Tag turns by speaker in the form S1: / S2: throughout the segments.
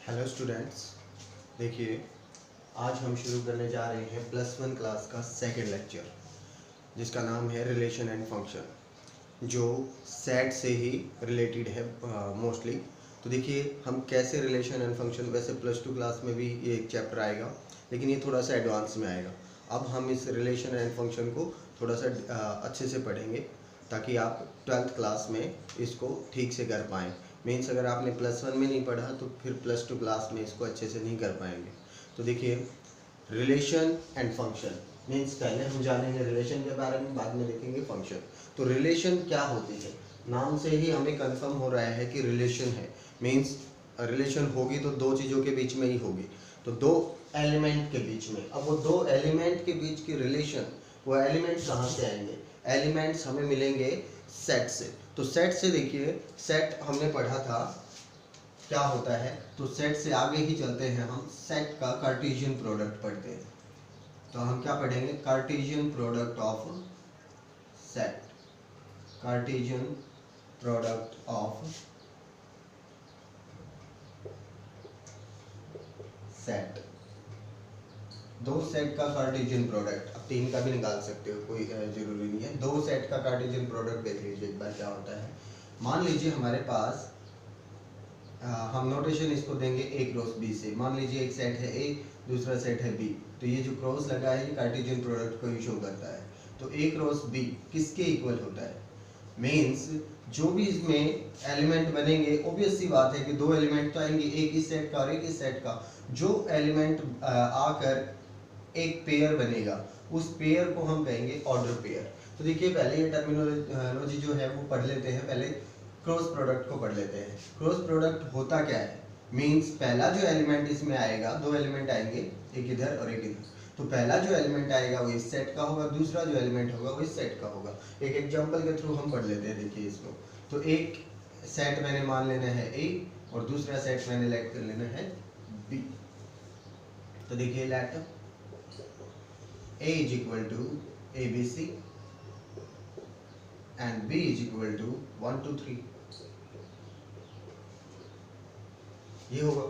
S1: Hello students, देखिए आज हम शुरू करने जा रहे हैं +1 क्लास का सेकंड लेक्चर, जिसका नाम है रिलेशन एंड फंक्शन, जो सेट से ही रिलेटेड है मोस्टली। तो देखिए हम कैसे रिलेशन एंड फंक्शन, वैसे +2 क्लास में भी ये एक चैप्टर आएगा, लेकिन ये थोड़ा सा एडवांस में आएगा। अब हम इस रिलेशन एंड फंक्शन को थोड़ा सा अच्छे से पढ़ेंगे, ताकि आप 12th क्लास में इसको ठीक से कर पाएँ। मीन्स अगर आपने +1 में नहीं पढ़ा तो फिर +2 क्लास में इसको अच्छे से नहीं कर पाएंगे। तो देखिए रिलेशन एंड फंक्शन मीन्स पहले हम जानेंगे रिलेशन के बारे में, बाद में देखेंगे फंक्शन। तो रिलेशन क्या होती है, नाम से ही हमें कंफर्म हो रहा है कि रिलेशन है। मीन्स रिलेशन होगी तो दो चीज़ों के बीच में ही होगी, तो दो एलिमेंट के बीच में। अब वो दो एलिमेंट के बीच की रिलेशन, वो एलिमेंट्स कहाँ से आएंगे? एलिमेंट्स हमें मिलेंगे सेट से। तो सेट से देखिए, सेट हमने पढ़ा था क्या होता है, तो सेट से आगे ही चलते हैं, हम सेट का कार्टेशियन प्रोडक्ट पढ़ते हैं। तो हम क्या पढ़ेंगे? Cartesian product of set, Cartesian product of set. दो सेट का कार्टेशियन प्रोडक्ट, अब तीन का भी निकाल सकते हो, कोई जरूरी नहीं है। दो सेट का कार्टेशियन प्रोडक्ट देख लीजिए एक बार क्या होता है। मान लीजिए हमारे पास हम नोटेशन इसको देंगे ए क्रॉस बी से। मान लीजिए एक सेट है ए, दूसरा सेट है बी, तो ये जो क्रॉस लगा है ये कार्टेशियन प्रोडक्ट को ही शो करता है। तो ए क्रॉस बी किसके इक्वल होता है? मीन्स जो भी इसमें एलिमेंट बनेंगे, ऑब्वियस सी बात है कि दो एलिमेंट तो आएंगे, एक इस सेट का और एक इस सेट का। जो एलिमेंट आकर एक पेयर बनेगा, उस पेयर को हम कहेंगे ऑर्डर पेयर। तो देखिए पहले ये टर्मिनोलॉजी जो है वो पढ़ लेते हैं। पहले क्रॉस प्रोडक्ट को पढ़ लेते हैं। क्रॉस प्रोडक्ट होता क्या है? मीन्स पहला जो एलिमेंट इसमें आएगा, दो एलिमेंट आएंगे, एक इधर और एक इधर। तो पहला जो एलिमेंट आएगा वो इस सेट का होगा, दूसरा जो एलिमेंट होगा वो इस सेट का होगा। एक एग्जांपल के थ्रू हम पढ़ लेते हैं। देखिए इसको, तो एक सेट मैंने मान लेना है ए, और दूसरा सेट मैंने लेट कर लेना है बी। तो देखिए late A is equal to ABC and B is equal to 1 2 3, ये होगा।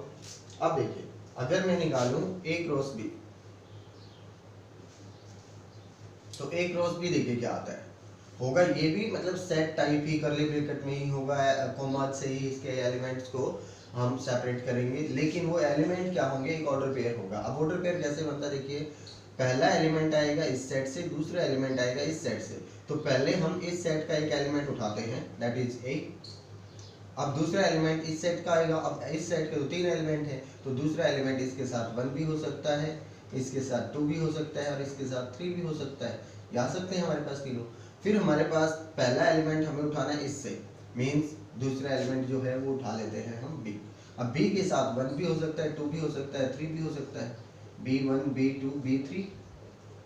S1: अब देखिए अगर मैं निकालूं A क्रॉस B, तो A क्रॉस B देखिए क्या आता है, होगा ये भी मतलब सेट टाइप ही, करली ब्रैकेट में ही होगा, कॉमा से ही इसके एलिमेंट्स को हम सेपरेट करेंगे, लेकिन वो एलिमेंट क्या होंगे? एक ऑर्डर पेयर होगा। अब ऑर्डर पेयर कैसे बनता है? देखिए पहला एलिमेंट आएगा इस सेट से, दूसरा एलिमेंट आएगा इस सेट से। तो पहले हम इस सेट का एक एलिमेंट उठाते हैं, दैट इज ए। अब दूसरा एलिमेंट इस सेट का आएगा। अब इस सेट के तो तीन एलिमेंट है, तो दूसरा एलिमेंट इसके साथ 1 भी हो सकता है, इसके साथ 2 भी हो सकता है, और इसके साथ 3 भी हो सकता है। ये आ सकते हैं हमारे पास तीनों। फिर हमारे पास पहला एलिमेंट हमें उठाना है इससे, मीन्स दूसरा एलिमेंट जो है वो उठा लेते हैं हम बी। अब बी के साथ 1 भी हो सकता है, 2 भी हो सकता है, 3 भी हो सकता है, B1 B2 B3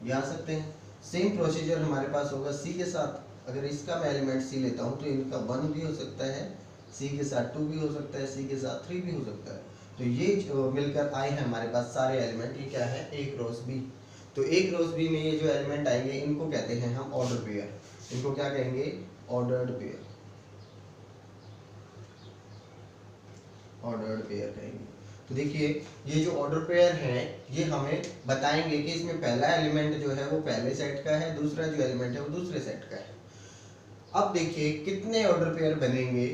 S1: ये आ सकते हैं। सेम प्रोसीजर हमारे पास होगा सी के साथ। अगर इसका मैं एलिमेंट सी लेता हूँ तो इनका 1 भी हो सकता है, सी के साथ 2 भी हो सकता है, सी के साथ 3 भी हो सकता है। तो ये जो मिलकर आए हैं हमारे पास सारे एलिमेंट, ये क्या है? ए क्रॉस बी। तो ए क्रॉस बी में ये जो एलिमेंट आएंगे इनको कहते हैं हम ऑर्डर पेयर। इनको क्या कहेंगे? ऑर्डर्ड पेयर, ऑर्डर्ड पेयर कहेंगे। तो देखिए ये जो ऑर्डर पेयर है ये हमें बताएंगे कि इसमें पहला एलिमेंट जो है वो पहले सेट का है, दूसरा जो एलिमेंट है वो दूसरे सेट का है। अब देखिए कितने ऑर्डर पेयर बनेंगे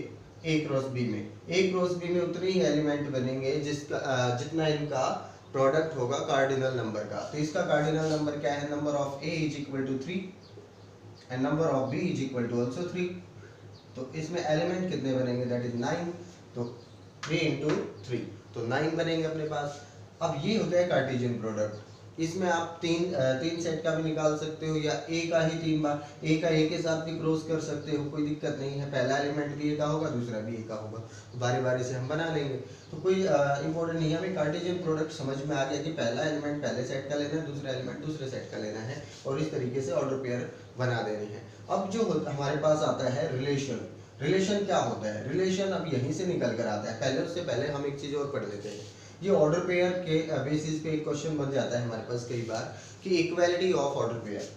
S1: ए क्रॉस बी में? ए क्रॉस बी में उतने ही एलिमेंट बनेंगे जिसका जितना इनका प्रोडक्ट होगा कार्डिनल नंबर का। तो इसका कार्डिनल नंबर क्या है? Number of A is equal to 3 and number of B is equal to also 3। तो इसमें एलिमेंट कितने बनेंगे? That is 9। तो 3 इंटू 3, तो 9 बनेंगे अपने पास। अब ये होता है कार्टेशियन प्रोडक्ट। इसमें आप तीन सेट का भी निकाल सकते हो, या ए का ही 3 बार, ए का ए के साथ भी क्रॉस कर सकते हो, कोई दिक्कत नहीं है। पहला एलिमेंट भी ए का होगा, दूसरा भी ए का होगा, तो बारी बारी से हम बना लेंगे। तो कोई इंपॉर्टेंट नहीं है। हमें कार्टेशियन प्रोडक्ट समझ में आ गया कि पहला एलिमेंट पहले सेट का लेना है, दूसरा एलिमेंट दूसरे सेट का लेना है, और इस तरीके से ऑर्डर पेयर बना देने हैं। अब जो हमारे पास आता है रिलेशन। रिलेशन क्या होता है? रिलेशन अब यहीं से निकल कर आता है। पहले उससे पहले हम एक चीज और पढ़ लेते हैं। ये ऑर्डर पेयर के बेसिस पे एक क्वेश्चन बन जाता है हमारे पास कई बार कि equality of order pair,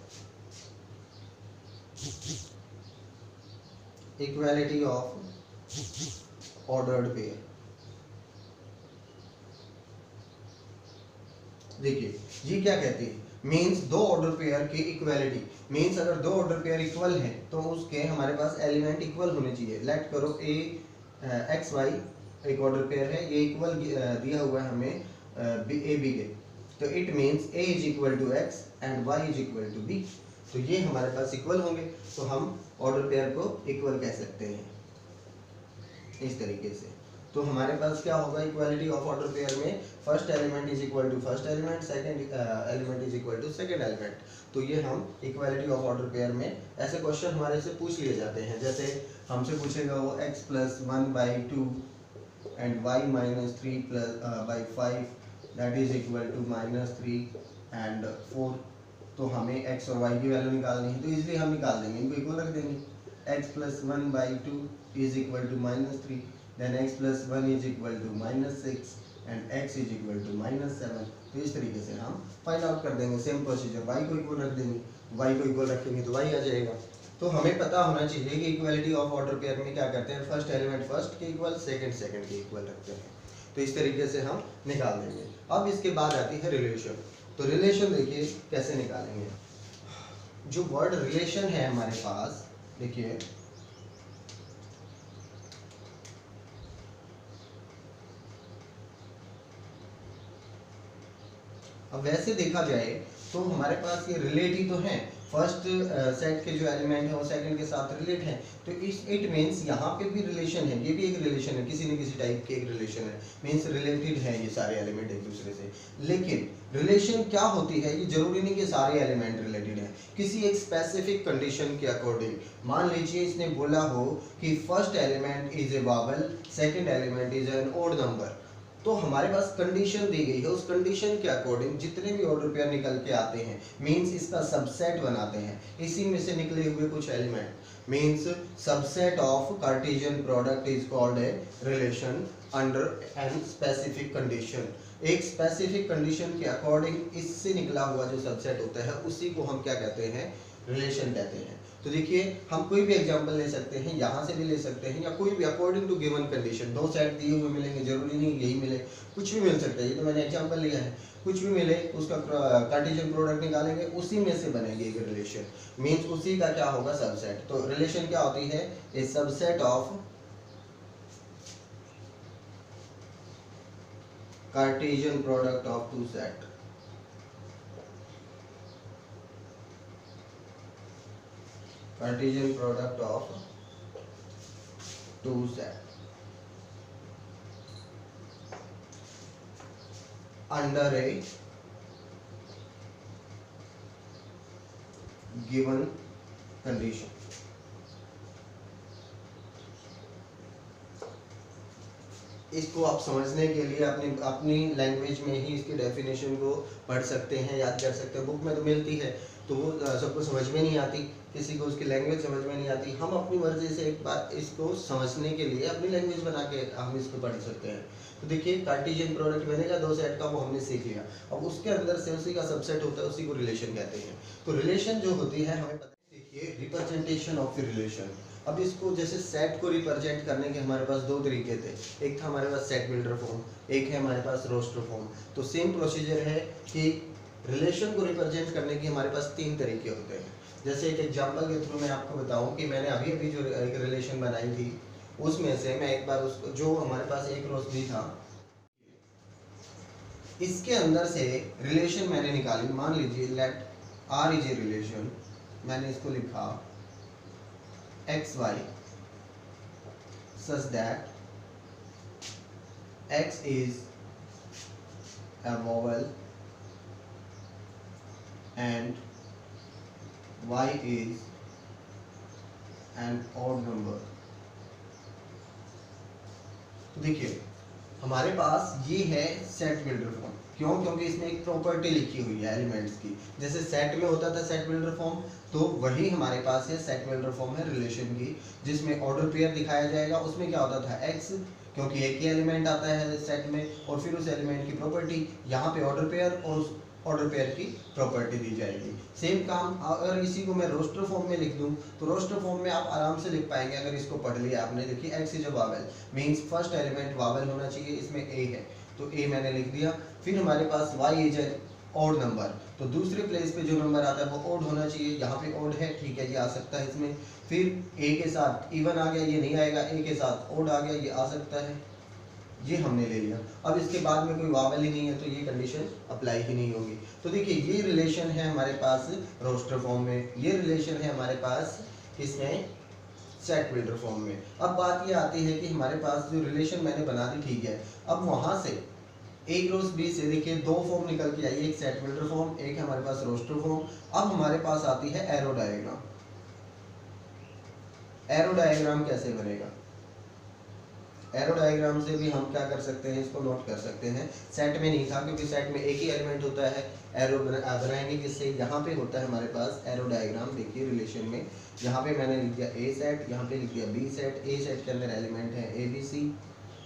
S1: equality of ordered pair. देखिए ये क्या कहती है, मीन्स दो ऑर्डर पेयर की इक्वालिटी, मीन्स अगर दो ऑर्डर पेयर इक्वल हैं तो उसके हमारे पास एलिमेंट इक्वल होने चाहिए। लेट करो ए एक्स वाई एक ऑर्डर पेयर है, ये इक्वल दिया हुआ है हमें ए बी के, तो it means A is equal to X and Y is equal to B, तो ये हमारे पास इक्वल होंगे, तो हम ऑर्डर पेयर को इक्वल कह सकते हैं इस तरीके से। तो हमारे पास क्या होगा इक्वालिटी ऑफ ऑर्डर पेयर में, first element is equal to first element, second element is equal to second element. तो ये हम इक्वालिटी ऑफ ऑर्डर पेयर में ऐसे क्वेश्चन हमारे से पूछ लिए जाते हैं, जैसे हमसे पूछेगा वो x plus 1/2 and y minus 3 by 5 that is equal to -3 and 4। तो हमें x और y की वैल्यू निकालनी है, तो इसलिए हम निकाल देंगे, इनको इक्वल रख देंगे। x plus 1/2 is equal to -3, then x plus 1 is equal to -6 and x is equal to -7। तो इस तरीके से हम फाइंड आउट कर देंगे। सेम प्रोसीजर, y को इक्वल रख देंगे, y को इक्वल रखेंगे तो y आ जाएगा। तो हमें पता होना चाहिए कि इक्वालिटी ऑफ ऑर्डर पेयर में क्या करते हैं, फर्स्ट एलिमेंट फर्स्ट के इक्वल, सेकंड सेकंड के इक्वल रखते हैं, तो इस तरीके से हम निकाल देंगे। अब इसके बाद आती है रिलेशन। तो रिलेशन देखिए कैसे निकालेंगे। जो वर्ड रिलेशन है हमारे पास, देखिए अब वैसे देखा जाए तो हमारे पास ये रिलेट ही तो हैं, फर्स्ट सेट के जो एलिमेंट है वो सेकंड के साथ रिलेट है, तो इट मीन्स यहाँ पे भी रिलेशन है, ये भी एक रिलेशन है, किसी न किसी टाइप के एक रिलेशन है, मीन्स रिलेटेड है ये सारे एलिमेंट एक दूसरे से। लेकिन रिलेशन क्या होती है, ये जरूरी नहीं कि सारे एलिमेंट रिलेटेड हैं, किसी एक स्पेसिफिक कंडीशन के अकॉर्डिंग। मान लीजिए इसने बोला हो कि first element is a vowel, second element is an odd number, तो हमारे पास कंडीशन दी गई है, उस कंडीशन के अकॉर्डिंग जितने भी ऑर्डर पेयर निकल के आते हैं मींस इसका सबसेट बनाते हैं, इसी में से निकले हुए कुछ element means subset of Cartesian product is called a relation under an specific condition. एक स्पेसिफिक कंडीशन के अकॉर्डिंग इससे निकला हुआ जो सबसेट होता है उसी को हम क्या कहते हैं, रिलेशन कहते हैं। तो देखिए हम कोई भी एग्जांपल ले सकते हैं, यहाँ से भी ले सकते हैं, या कोई भी अकॉर्डिंग टू गिवन कंडीशन, दो सेट दिए हुए मिलेंगे, जरूरी नहीं यही मिले, कुछ भी मिल सकता है, ये तो मैंने एग्जांपल लिया है, कुछ भी मिले उसका कार्टेशियन प्रोडक्ट निकालेंगे, उसी में से बनेगी एक रिलेशन, मींस उसी का क्या होगा सबसेट। तो रिलेशन क्या होती है, a subset of Cartesian product of two set. Cartesian product of two set under a given condition। इसको आप समझने के लिए अपनी लैंग्वेज में ही इसकी डेफिनेशन को पढ़ सकते हैं, याद कर सकते हैं, बुक में तो मिलती है तो वो सबको समझ में नहीं आती, किसी को उसकी लैंग्वेज समझ में नहीं आती, हम अपनी मर्जी से एक बार इसको समझने के लिए अपनी लैंग्वेज बना के हम इसको पढ़ सकते हैं। तो देखिए कार्टेशियन प्रोडक्ट बनेगा दो सेट का, वो हमने सीख लिया, अब उसके अंदर से उसी का सबसेट होता है, उसी को रिलेशन कहते हैं। तो रिलेशन जो होती है हमें पता है, देखिए रिप्रेजेंटेशन ऑफ द रिलेशन। अब इसको जैसे सेट को रिप्रेजेंट करने के हमारे पास दो तरीके थे, एक था हमारे पास सेट बिल्डर फॉर्म, एक है हमारे पास रोस्टर फॉर्म। तो सेम प्रोसीजर है कि रिलेशन को रिप्रेजेंट करने के हमारे पास तीन तरीके होते हैं। जैसे एक एग्जांपल के थ्रू मैं आपको बताऊं कि मैंने अभी अभी जो एक रिलेशन बनाई थी उसमें से मैं एक बार उसको, जो हमारे पास एक रोशनी था, इसके अंदर से रिलेशन मैंने निकाली। मान लीजिए let R is a relation, मैंने इसको लिखा X Y such that X is a vowel and y is an odd number। तो देखिए हमारे पास ये है सेट बिल्डर फॉर्म, क्यों, क्योंकि इसमें एक प्रॉपर्टी लिखी हुई है एलिमेंट्स की, जैसे सेट में होता था सेट बिल्डर फॉर्म, तो वही हमारे पास है सेट बिल्डर फॉर्म है रिलेशन की, जिसमें ऑर्डर पेयर दिखाया जाएगा। उसमें क्या होता था एक्स, क्योंकि एक ही एलिमेंट आता है सेट में, और फिर उस एलिमेंट की प्रॉपर्टी, यहाँ पे ऑर्डर पेयर और उस ऑर्डर पेयर की प्रॉपर्टी दी जाएगी। सेम काम अगर इसी को मैं रोस्टर फॉर्म में लिख दूं तो रोस्टर फॉर्म में आप आराम से लिख पाएंगे अगर इसको पढ़ लिया आपने। देखिए x is a vowel, means first element vowel होना चाहिए, इसमें ए है तो ए मैंने लिख दिया। फिर हमारे पास वाई इज ओड नंबर, तो दूसरे प्लेस पे जो नंबर आता है वो ओड होना चाहिए। यहाँ पे ओड है, ठीक है, ये आ सकता है इसमें। फिर ए के साथ इवन आ गया, ये नहीं आएगा, ए के साथ ओड आ गया, ये आ सकता है, ये हमने ले लिया। अब इसके बाद में कोई वावल ही नहीं है तो ये कंडीशन अप्लाई ही नहीं होगी। तो देखिए ये रिलेशन है हमारे पास रोस्टर फॉर्म में, ये रिलेशन है हमारे पास इसमें सेट बिल्डर फॉर्म में। अब बात ये आती है कि हमारे पास जो रिलेशन मैंने बना दी, ठीक है, अब वहां से ए क्रॉस बी से देखिए दो फॉर्म निकल के आई, एक सेट बिल्डर फॉर्म, एक है हमारे पास रोस्टर फॉर्म। अब हमारे पास आती है एरो डायग्राम। एरो डायग्राम कैसे बनेगा? एरो डायग्राम से भी हम क्या कर सकते हैं, इसको नोट कर सकते हैं। सेट में नहीं था क्योंकि सेट में एक ही एलिमेंट होता है। एरो बनाएंगे किससे? यहाँ पे होता है हमारे पास एरो डायग्राम। देखिए रिलेशन में यहाँ पे मैंने लिख दिया ए सेट, यहाँ पे लिख दिया बी सेट। ए सेट के अंदर एलिमेंट है A B C,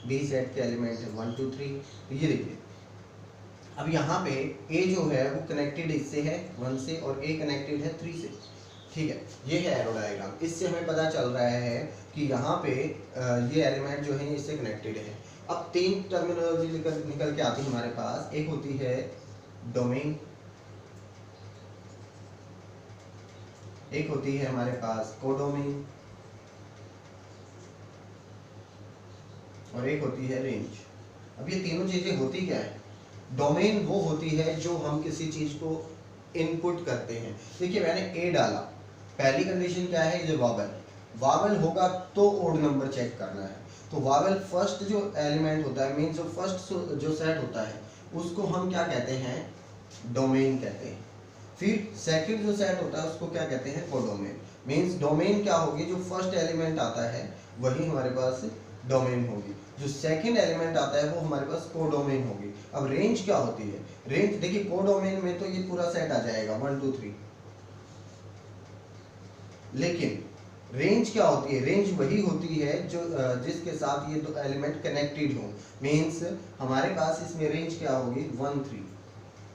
S1: B set के एलिमेंट है 1 2 3। तो ये देखिए अब यहाँ पे ए जो है वो कनेक्टेड इससे है 1 से, और ए कनेक्टेड है 3 से, ठीक है। ये है एरो डायग्राम। इससे हमें पता चल रहा है कि यहाँ पे ये एलिमेंट जो है इससे कनेक्टेड है। अब तीन टर्मिनोलॉजी निकल के आती है हमारे पास। एक होती है डोमेन, एक होती है हमारे पास कोडोमेन, और एक होती है रेंज। अब ये तीनों चीजें होती क्या है? डोमेन वो होती है जो हम किसी चीज को इनपुट करते हैं। देखिए मैंने ए डाला, पहली कंडीशन क्या है? जो वावल, वावल होगा तो ओड नंबर चेक करना है। तो वावल फर्स्ट जो एलिमेंट होता है, मीन्स जो फर्स्ट जो सेट होता है उसको हम क्या कहते हैं? डोमेन कहते हैं। फिर सेकंड जो सेट होता है उसको क्या कहते हैं? कोडोमेन। मीन्स डोमेन क्या होगी? जो फर्स्ट एलिमेंट आता है वही हमारे पास डोमेन होगी, जो सेकंड एलिमेंट आता है वो हमारे पास कोडोमेन होगी। अब रेंज क्या होती है? रेंज देखिए कोडोमेन में तो ये पूरा सेट आ जाएगा 1 2 3, लेकिन रेंज क्या होती है? रेंज वही होती है जो जिसके साथ ये दो एलिमेंट कनेक्टेड हो। मीन्स हमारे पास इसमें रेंज क्या होगी? 1 3।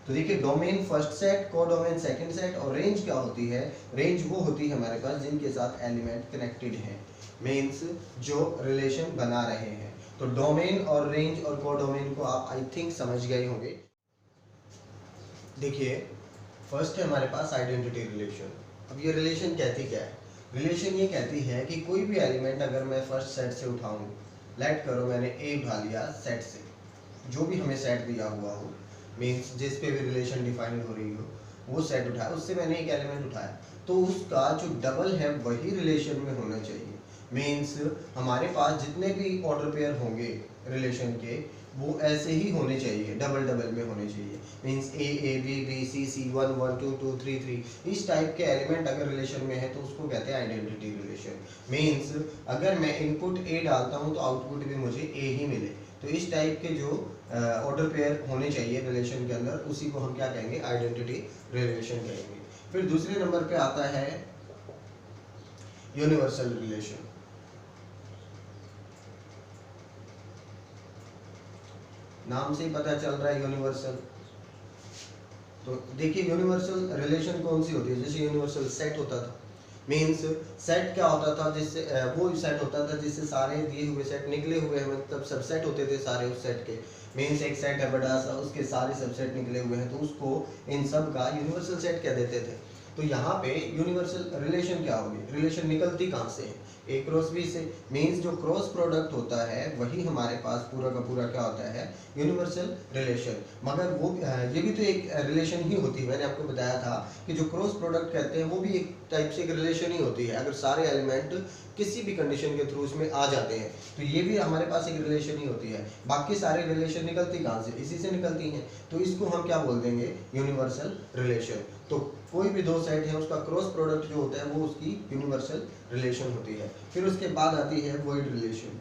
S1: तो देखिए domain first set, codomain second set, और रेंज क्या होती है? रेंज वो होती है हमारे पास जिनके साथ एलिमेंट कनेक्टेड है, मीन्स जो रिलेशन बना रहे हैं। तो डोमेन और रेंज और कोडोमेन को आप आई थिंक समझ गए होंगे। देखिए फर्स्ट है हमारे पास आइडेंटिटी रिलेशन। अब ये रिलेशन कहती क्या है? रिलेशन ये कहती है कि कोई भी एलिमेंट अगर मैं फर्स्ट सेट से उठाऊं, लेट करो मैंने ए उठा लिया सेट से, जो भी हमें सेट दिया हुआ हो, मीन्स जिस पे भी रिलेशन डिफाइन हो रही हो वो सेट उठाया, उससे मैंने एक एलिमेंट उठाया, तो उसका जो डबल है वही रिलेशन में होना चाहिए। मीन्स हमारे पास जितने भी ऑर्डर पेयर होंगे रिलेशन के वो ऐसे ही होने चाहिए, डबल डबल में होने चाहिए। Means A B B C C 1 1 2 2 3 3 इस टाइप के एलिमेंट अगर रिलेशन में है तो उसको कहते हैं आइडेंटिटी रिलेशन। मीन्स अगर मैं इनपुट ए डालता हूँ तो आउटपुट भी मुझे ए ही मिले। तो इस टाइप के जो ऑर्डर पेयर होने चाहिए रिलेशन के अंदर, उसी को हम क्या कहेंगे? आइडेंटिटी रिलेशन कहेंगे। फिर दूसरे नंबर पे आता है यूनिवर्सल रिलेशन। नाम से ही पता चल रहा है यूनिवर्सल। तो देखिए यूनिवर्सल रिलेशन कौन सी होती है? जैसे यूनिवर्सल सेट होता था, मीन्स सेट क्या होता था? जिससे वो सेट होता था जिससे सारे दिए हुए सेट निकले हुए हैं, मतलब सबसेट होते थे सारे उस सेट के। मीन्स एक सेट है बड़ा सा, उसके सारे सबसेट निकले हुए हैं, तो उसको इन सब का यूनिवर्सल सेट कह देते थे। तो यहाँ पे यूनिवर्सल रिलेशन क्या होगी? रिलेशन निकलती कहाँ से है? ए क्रॉस बी से। मीन्स जो क्रॉस प्रोडक्ट होता है वही हमारे पास पूरा का पूरा क्या होता है? Universal relation. मगर वो ये भी तो एक रिलेशन ही होती है। मैंने आपको बताया था कि जो क्रॉस प्रोडक्ट कहते हैं वो भी एक टाइप से एक रिलेशन ही होती है। अगर सारे एलिमेंट किसी भी कंडीशन के थ्रू उसमें आ जाते हैं तो ये भी हमारे पास एक रिलेशन ही होती है। बाकी सारे रिलेशन निकलती कहाँ से? इसी से निकलती हैं। तो इसको हम क्या बोल देंगे? Universal relation. तो कोई भी दो सेट है उसका क्रॉस प्रोडक्ट जो होता है वो उसकी यूनिवर्सल रिलेशन होती है। फिर उसके बाद आती है वॉइड रिलेशन।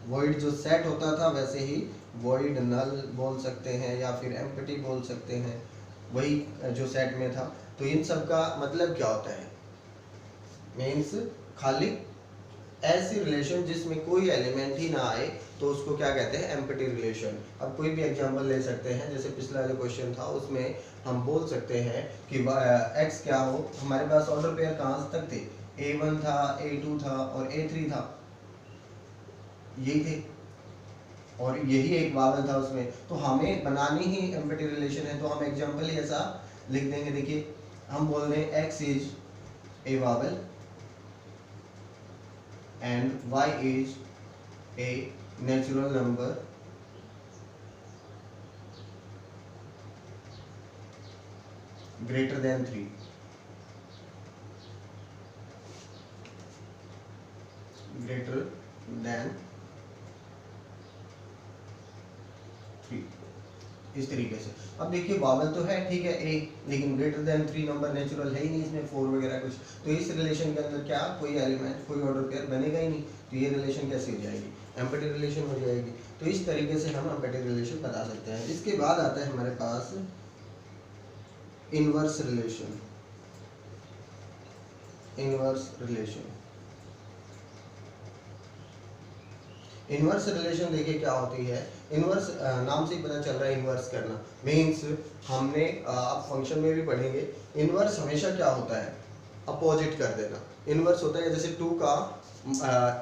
S1: वॉइड जो सेट होता था वैसे ही वॉइड नल बोल सकते हैं या फिर एम्प्टी बोल सकते हैं, वही जो सेट में था। तो इन सब का मतलब क्या होता है? मीन्स खाली ऐसी रिलेशन जिसमें कोई एलिमेंट ही ना आए तो उसको क्या कहते हैं? Empty relation. अब कोई भी एग्जांपल ले सकते हैं, जैसे पिछला जो क्वेश्चन था उसमें हम बोल सकते हैं कि x क्या हो, हमारे पास ऑर्डर पेयर कहाँ तक थे? A1 था, A2 था और A3 था, यही थे। और यही एक वावल था उसमें, तो हमें बनानी ही एम्पैथी रिलेशन है, तो हम एग्जांपल ही ऐसा लिख देंगे। देखिए हम बोल रहे हैं x is a vowel and y is a natural number greater than 3, greater than 3, इस तरीके से। अब देखिए वावल तो है ठीक है ए, लेकिन ग्रेटर देन 3 नंबर नेचुरल है ही नहीं इसमें, 4 वगैरह कुछ, तो इस रिलेशन के अंदर क्या कोई एलिमेंट कोई ऑर्डर पेयर बनेगा ही नहीं, तो ये रिलेशन कैसे हो जाएगी, एम्पैथी रिलेशन हो जाएगी। तो इस तरीके से हम एम्पैथी रिलेशन बता सकते हैं। इसके बाद आता है हमारे पास inverse relation. Inverse relation, inverse relation देखिए क्या होती है। इनवर्स नाम से ही पता चल रहा है, इनवर्स करना मीन्स हमने आप फंक्शन में भी पढ़ेंगे, इनवर्स हमेशा क्या होता है, अपोजिट कर देना। इनवर्स होता है जैसे 2 का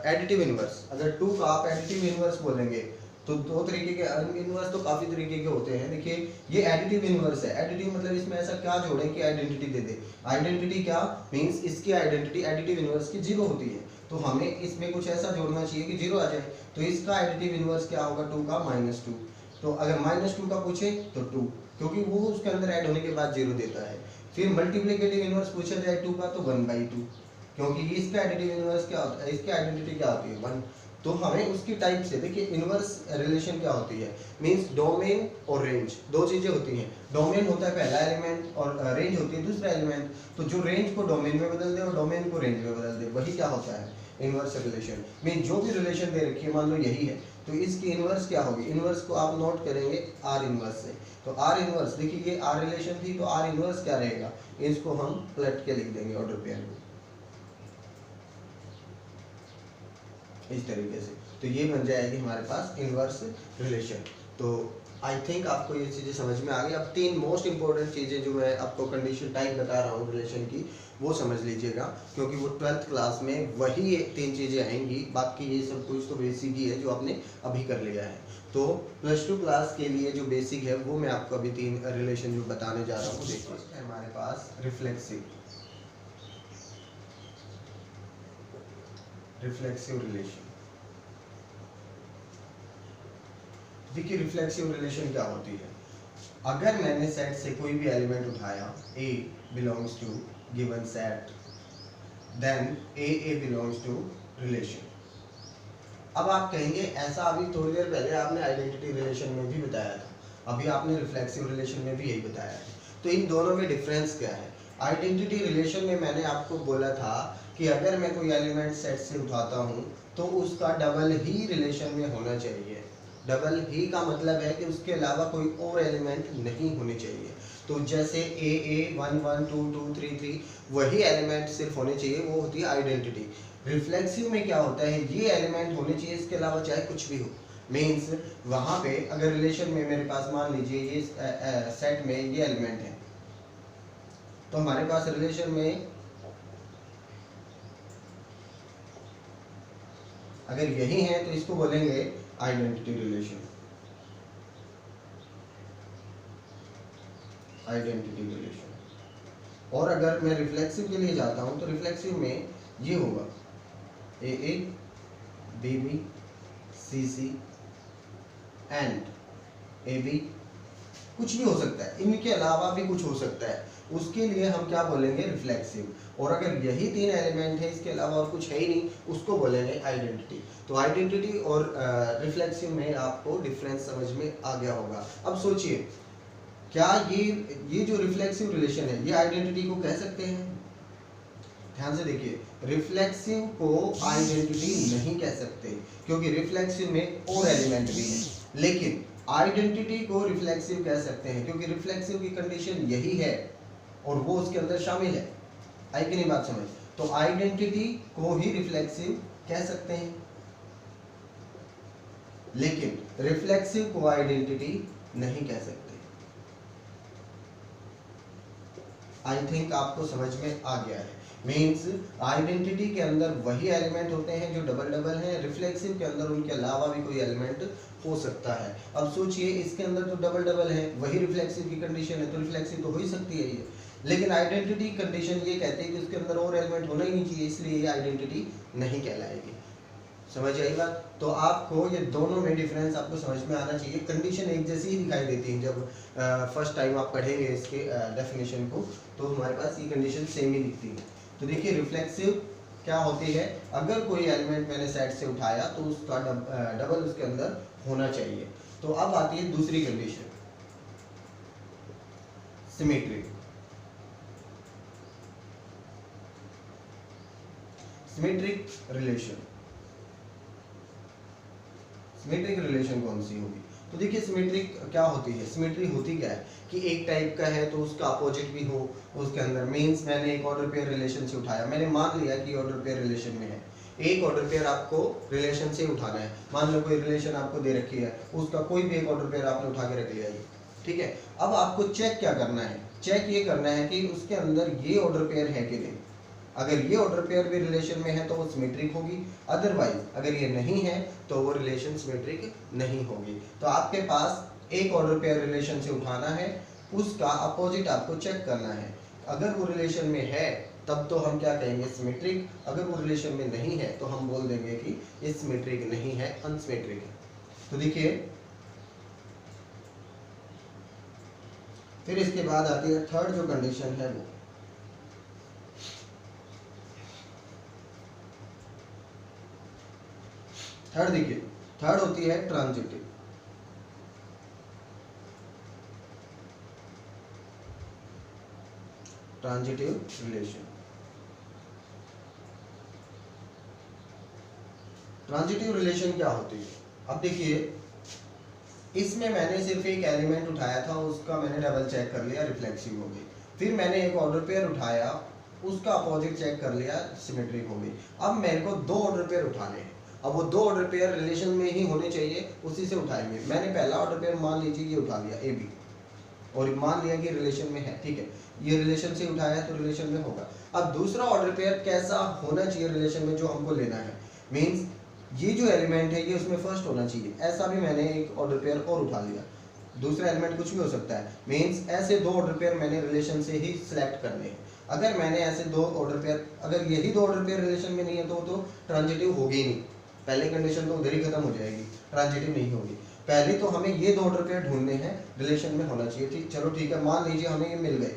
S1: एडिटिव इनवर्स, अगर 2 का आप एडिटिव इनवर्स बोलेंगे तो दो तरीके के इनवर्स तो काफी तरीके के होते हैं। देखिए ये एडिटिव इनवर्स है, एडिटिव मतलब इसमें ऐसा क्या जोड़े कि आइडेंटिटी दे दे। आइडेंटिटी क्या मीन्स इसकी आइडेंटिटी एडिटिव इनवर्स की 0 होती है, तो हमें इसमें कुछ ऐसा जोड़ना चाहिए कि 0 आ जाए। तो इसका एडिटिव इनवर्स क्या होगा, 2 का -2, तो अगर -2 का पूछे तो 2, क्योंकि वो उसके अंदर ऐड होने के बाद 0 देता है। फिर मल्टीप्लिकेटिव इनवर्स पूछा जाए 2 का तो 1/2, क्योंकि इसका एडिटिव इनवर्स क्या होता है, इसकी आइडेंटिटी क्या होती है 1। तो हमें उसकी टाइप से देखिए इनवर्स रिलेशन क्या होती है, मींस डोमेन और रेंज, दो चीजें होती हैं। डोमेन होता है पहला एलिमेंट और रेंज होती है दूसरा एलिमेंट। तो जो रेंज को डोमेन में बदल दे और डोमेन को रेंज में बदल दे, वही क्या होता है इनवर्स रिलेशन। मीन जो भी रिलेशन दे रखी है मान लो यही है, तो इसकी इनवर्स क्या होगी, इनवर्स को आप नोट करेंगे आर इनवर्स से। तो आर इनवर्स देखिए ये आर रिलेशन थी, तो आर इनवर्स क्या रहेगा, इसको हम पलट के लिख देंगे ऑर्डर पेयर में इस तरीके से। तो ये बन जाएगी हमारे पास इनवर्स रिलेशन। तो आई थिंक आपको ये चीज़ें समझ में आ गई। अब 3 मोस्ट इंपॉर्टेंट चीज़ें जो मैं आपको कंडीशन टाइप बता रहा हूँ रिलेशन की, वो समझ लीजिएगा, क्योंकि वो 12th क्लास में वही 3 चीज़ें आएंगी। बाकी ये सब कुछ तो बेसिक ही है जो आपने अभी कर लिया है। तो +2 क्लास के लिए जो बेसिक है वो मैं आपको अभी 3 रिलेशन जो बताने जा रहा हूँ। देखिए हमारे पास रिफ्लेक्सिव रिलेशन। देखिए रिफ्लेक्सिव रिलेशन क्या होती है, अगर मैंने सेट से कोई भी एलिमेंट उठाया, A belongs to given set, then A belongs to relation। अब आप कहेंगे ऐसा अभी थोड़ी देर पहले आपने आइडेंटिटी रिलेशन में भी बताया था, अभी आपने रिफ्लेक्सिव रिलेशन में भी यही बताया है, तो इन दोनों में डिफरेंस क्या है। आइडेंटिटी रिलेशन में मैंने आपको बोला था कि अगर मैं कोई एलिमेंट सेट से उठाता हूँ तो उसका डबल ही रिलेशन में होना चाहिए। डबल ही का मतलब है कि उसके अलावा कोई और एलिमेंट नहीं होने चाहिए। तो जैसे A 1 1 2 2 3 3 वही एलिमेंट सिर्फ होने चाहिए, वो होती है आइडेंटिटी। रिफ्लेक्सिव में क्या होता है, ये एलिमेंट होने चाहिए, इसके अलावा चाहे कुछ भी हो। मीन्स वहाँ पे अगर रिलेशन में मेरे पास मान लीजिए ये सेट में ये एलिमेंट है, तो हमारे पास रिलेशन में अगर यही है तो इसको बोलेंगे आइडेंटिटी रिलेशन। Identity relation. और अगर मैं रिफ्लेक्सिव के लिए जाता हूं तो रिफ्लेक्सिव में ये होगा AA BB CC and AB, कुछ भी हो सकता है, इनके अलावा भी कुछ हो सकता है, उसके लिए हम क्या बोलेंगे रिफ्लेक्सिव। और अगर यही 3 एलिमेंट है इसके अलावा और कुछ है ही नहीं, उसको बोलेंगे आइडेंटिटी। तो आइडेंटिटी और रिफ्लेक्सिव में आपको डिफरेंस समझ में आ गया होगा। अब सोचिए क्या ये जो रिफ्लेक्सिव रिलेशन है ये आइडेंटिटी को कह सकते हैं, ध्यान से देखिए, रिफ्लेक्सिव को आइडेंटिटी नहीं कह सकते क्योंकि रिफ्लेक्सिव में और एलिमेंट भी है, लेकिन आइडेंटिटी को रिफ्लेक्सिव कह सकते हैं क्योंकि रिफ्लेक्सिव की कंडीशन यही है और वो उसके अंदर शामिल है। आई कि नहीं बात समझ। तो आइडेंटिटी को ही रिफ्लेक्सिव कह सकते हैं, लेकिन रिफ्लेक्सिव को आइडेंटिटी नहीं कह सकते। आई थिंक आपको समझ में आ गया है। मीन्स आइडेंटिटी के अंदर वही एलिमेंट होते हैं जो डबल डबल हैं, रिफ्लेक्सिव के अंदर उनके अलावा भी कोई एलिमेंट हो सकता है। अब सोचिए इसके अंदर तो डबल डबल है, वही रिफ्लेक्सिव की कंडीशन है, तो रिफ्लेक्सिव तो हो ही सकती है ये, लेकिन आइडेंटिटी कंडीशन ये कहती है कि उसके अंदर और एलिमेंट होना ही नहीं चाहिए, इसलिए ये आइडेंटिटी नहीं कहलाएगी। समझ आई बात? तो आपको ये दोनों में डिफरेंस आपको समझ में आना चाहिए। कंडीशन एक जैसी ही दिखाई देती है जब फर्स्ट टाइम आप पढ़ेंगे इसके डेफिनेशन को, तो हमारे पास ये कंडीशन सेम ही दिखती है। तो देखिए रिफ्लेक्सिव क्या होती है, अगर कोई एलिमेंट मैंने सेट से उठाया तो उसका डबल उसके अंदर होना चाहिए। तो अब आती है दूसरी condition, symmetric. Symmetric relation, symmetric relation कौन सी होगी? तो देखिए सिमेट्रिक क्या होती है, सिमेट्री होती क्या है कि एक टाइप का है तो उसका अपोजिट भी हो उसके अंदर। मीन्स मैंने एक ऑर्डर पेयर रिलेशन से उठाया, मैंने मान लिया कि ऑर्डर पेयर रिलेशन में है, एक ऑर्डर पेयर आपको रिलेशन से उठाना है। मान लो कोई रिलेशन आपको दे रखी है, उसका कोई भी एक ऑर्डर पेयर आपने उठा के रख लिया, ठीक है। अब आपको चेक क्या करना है, चेक ये करना है कि उसके अंदर ये ऑर्डर पेयर है कि नहीं। अगर ये ऑर्डर पेयर भी रिलेशन में है तो वो सिमेट्रिक होगी, अदरवाइज अगर ये नहीं है तो वो रिलेशन सिमेट्रिक नहीं होगी। तो आपके पास एक ऑर्डर पेयर रिलेशन से उठाना है, उसका अपोजिट आपको चेक करना है। अगर वो रिलेशन में है तब तो हम क्या कहेंगे, सिमेट्रिक। अगर वो रिलेशन में नहीं है तो हम बोल देंगे कि ये सिमेट्रिक नहीं है, अनसिमेट्रिक है। तो देखिए फिर इसके बाद आती है थर्ड जो कंडीशन है वो, थर्ड देखिए, थर्ड होती है transitive. Transitive relation, transitive relation क्या होती है? अब देखिए इसमें मैंने सिर्फ एक एलिमेंट उठाया था, उसका मैंने डबल चेक कर लिया, रिफ्लेक्सिव हो गई। फिर मैंने एक ऑर्डर पेयर उठाया, उसका अपोजिट चेक कर लिया, सिमेट्रिक हो गई। अब मेरे को दो ऑर्डर पेयर उठाने हैं, अब वो दो ऑर्डर पेयर रिलेशन में ही होने चाहिए, उसी से उठाएंगे। मैंने पहला ऑर्डर पेयर मान लीजिए ये उठा लिया ए बी, और मान लिया कि रिलेशन में है, ठीक है, ये रिलेशन से उठाया है तो रिलेशन में होगा। अब दूसरा ऑर्डर पेयर कैसा होना चाहिए रिलेशन में जो हमको लेना है, मीन्स ये जो एलिमेंट है ये उसमें फर्स्ट होना चाहिए। ऐसा भी मैंने एक ऑर्डर पेयर और उठा लिया, दूसरा एलिमेंट कुछ भी हो सकता है। मीन्स ऐसे दो ऑर्डर पेयर मैंने रिलेशन से ही सिलेक्ट करने हैं। अगर मैंने ऐसे दो ऑर्डर पेयर, अगर यही दो ऑर्डर पेयर रिलेशन में नहीं है तो ट्रांजिटिव होगी ही नहीं, पहले कंडीशन तो उधर ही खत्म हो जाएगी, ट्रांजिटिव नहीं होगी। पहले तो हमें ये दो ऑर्डर पेयर ढूंढने हैं, रिलेशन में होना चाहिए, ठीक। चलो ठीक है, मान लीजिए हमें ये मिल गए,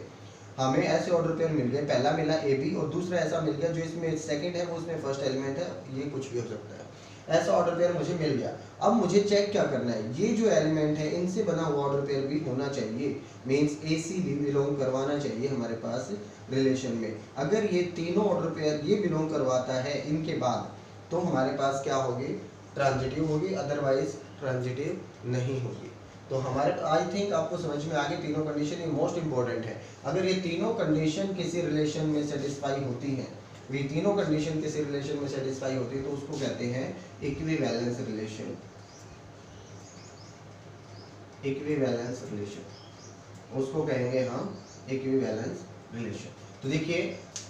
S1: हमें ऐसे ऑर्डर पेयर मिल गए, पहला मिला ए बी और दूसरा ऐसा मिल गया जो इसमें सेकंड है वो उसमें फर्स्ट एलिमेंट है, ये कुछ भी हो सकता है। ऐसा ऑर्डर पेयर मुझे मिल गया। अब मुझे चेक क्या करना है, ये जो एलिमेंट है इनसे बना हुआ ऑर्डर पेयर भी होना चाहिए, मीन्स ए सी भी बिलोंग करवाना चाहिए हमारे पास रिलेशन में। अगर ये तीनों ऑर्डर पेयर ये बिलोंग करवाता है इनके बाद, तो हमारे पास क्या होगी, ट्रांजिटिव होगी, अदरवाइज ट्रांजिटिव नहीं होगी। तो हमारे आई थिंक आपको समझ में आ गई तीनों कंडीशन, ये मोस्ट इंपॉर्टेंट है। अगर ये तीनों कंडीशन किसी रिलेशन में सेटिस्फाई होती हैं, ये तीनों कंडीशन किसी रिलेशन में सेटिस्फाई होती है तो उसको कहते हैं इक्विवेलेंस रिलेशन। इक्विवेलेंस रिलेशन उसको कहेंगे हम इक्विवेलेंस रिलेशन। तो देखिए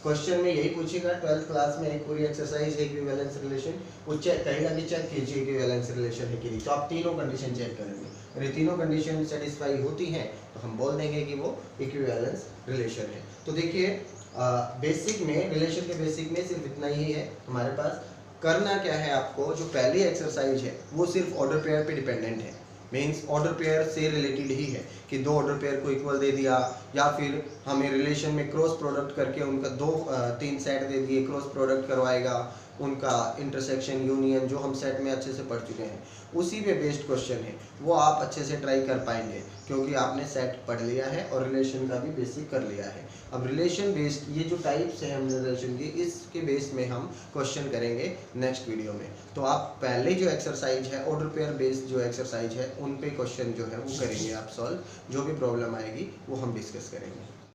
S1: क्वेश्चन में यही पूछेगा, 12th क्लास में एक पूरी एक्सरसाइज है इक्विवेलेंस रिलेशन, वो चेक कहेगा कि चेक कीजिए इक्विवेलेंस रिलेशन है कि नहीं। तो आप तीनों कंडीशन चेक करेंगे, अगर ये तीनों कंडीशन सेटिस्फाई होती हैं तो हम बोल देंगे कि वो इक्विवेलेंस रिलेशन है। तो देखिए बेसिक में, रिलेशन के बेसिक में सिर्फ इतना ही है हमारे पास। करना क्या है आपको, जो पहली एक्सरसाइज है वो सिर्फ ऑर्डर पेयर पे डिपेंडेंट है, मीन्स ऑर्डर पेयर से रिलेटेड ही है कि दो ऑर्डर पेयर को इक्वल दे दिया, या फिर हमें रिलेशन में क्रॉस प्रोडक्ट करके उनका तीन सेट दे दिए, क्रॉस प्रोडक्ट करवाएगा, उनका इंटरसेक्शन यूनियन जो हम सेट में अच्छे से पढ़ चुके हैं, उसी पे बेस्ड क्वेश्चन है, वो आप अच्छे से ट्राई कर पाएंगे क्योंकि आपने सेट पढ़ लिया है और रिलेशन का भी बेसिक कर लिया है। अब रिलेशन बेस्ड ये जो टाइप्स हैं हमने रिलेशन की, इसके बेस में हम क्वेश्चन करेंगे नेक्स्ट वीडियो में। तो आप पहले जो एक्सरसाइज है ऑर्डर पेयर बेस्ड जो एक्सरसाइज है उन पे क्वेश्चन जो है वो करेंगे आप सॉल्व, जो भी प्रॉब्लम आएगी वो हम डिस्कस करेंगे।